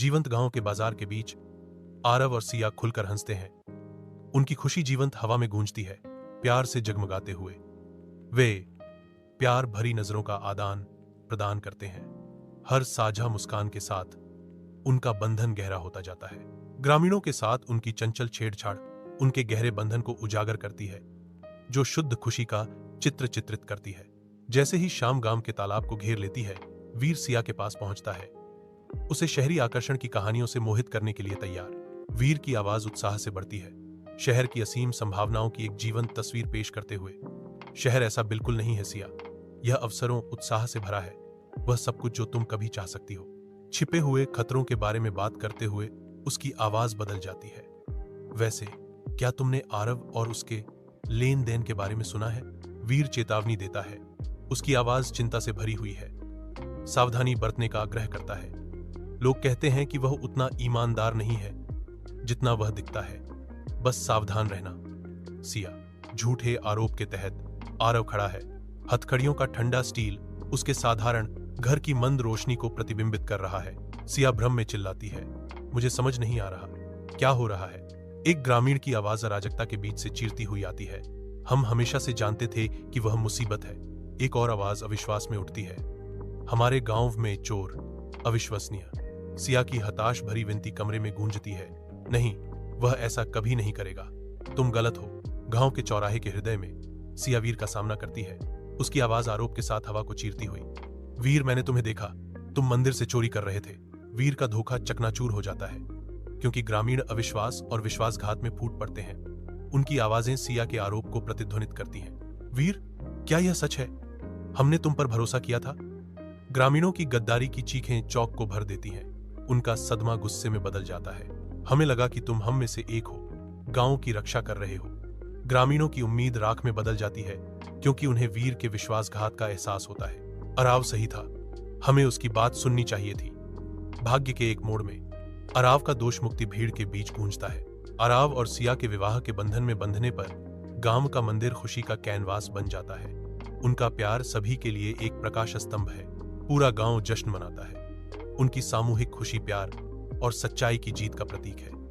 जीवंत गांव के बाजार के बीच आरव और सिया खुलकर हंसते हैं। उनकी खुशी जीवंत हवा में गूंजती है, प्यार से जगमगाते हुए। वे प्यार भरी नजरों का आदान प्रदान करते हैं। हर साझा मुस्कान के साथ उनका बंधन गहरा होता जाता है। ग्रामीणों के साथ उनकी चंचल छेड़छाड़ उनके गहरे बंधन को उजागर करती है, जो शुद्ध खुशी का चित्र चित्रित करती है। जैसे ही शाम गांव के तालाब को घेर लेती है, वीर सिया के पास पहुंचता है, उसे शहरी आकर्षण की कहानियों से मोहित करने के लिए तैयार। वीर की आवाज उत्साह से बढ़ती है, शहर की असीम संभावनाओं की एक जीवंत तस्वीर पेश करते हुए। शहर ऐसा बिल्कुल नहीं है सिया, यह अवसरों उत्साह से भरा है, वह सब कुछ जो तुम कभी चाह सकती हो। छिपे हुए खतरों के बारे में बात करते हुए उसकी आवाज बदल जाती है। वैसे क्या तुमने आरव और उसके लेन देन के बारे में सुना है? वीर चेतावनी देता है, उसकी आवाज चिंता से भरी हुई है। सावधानी बरतने का आग्रह करता है। लोग कहते हैं कि वह उतना ईमानदार नहीं है जितना वह दिखता है, बस सावधान रहना। सिया, झूठे आरोप के तहत आरव खड़ा है। हथकड़ियों का ठंडा स्टील उसके साधारण घर की मंद रोशनी को प्रतिबिंबित कर रहा है। सिया भ्रम में चिल्लाती है, मुझे समझ नहीं आ रहा, क्या हो रहा है? एक ग्रामीण की आवाज अराजकता के बीच से चीरती हुई आती है। हम हमेशा से जानते थे कि वह मुसीबत है। एक और आवाज अविश्वास में उठती है, हमारे गांव में चोर, अविश्वसनीय। सिया की हताश भरी विनती कमरे में गूंजती है, नहीं, वह ऐसा कभी नहीं करेगा, तुम गलत हो। गांव के चौराहे के हृदय में सिया वीर का सामना करती है, उसकी आवाज आरोप के साथ हवा को चीरती हुई। वीर, मैंने तुम्हें देखा, तुम मंदिर से चोरी कर रहे थे। वीर का धोखा चकनाचूर हो जाता है, क्योंकि ग्रामीण अविश्वास और विश्वासघात में फूट पड़ते हैं। उनकी आवाजें सिया के आरोप को प्रतिध्वनित करती हैं। वीर, क्या यह सच है? हमने तुम पर भरोसा किया था। ग्रामीणों की गद्दारी की चीखें चौक को भर देती हैं। उनका सदमा गुस्से में बदल जाता है। हमें लगा कि तुम हम में से एक हो, गांव की रक्षा कर रहे हो। ग्रामीणों की उम्मीद राख में बदल जाती है, क्योंकि उन्हें वीर के विश्वासघात का एहसास होता है। अराव सही था, हमें उसकी बात सुननी चाहिए थी। भाग्य के एक मोड़ में अराव का दोष मुक्ति भीड़ के बीच गूंजता है। अराव और सिया के विवाह के बंधन में बंधने पर गांव का मंदिर खुशी का कैनवास बन जाता है। उनका प्यार सभी के लिए एक प्रकाश स्तंभ है। पूरा गांव जश्न मनाता है। उनकी सामूहिक खुशी प्यार और सच्चाई की जीत का प्रतीक है।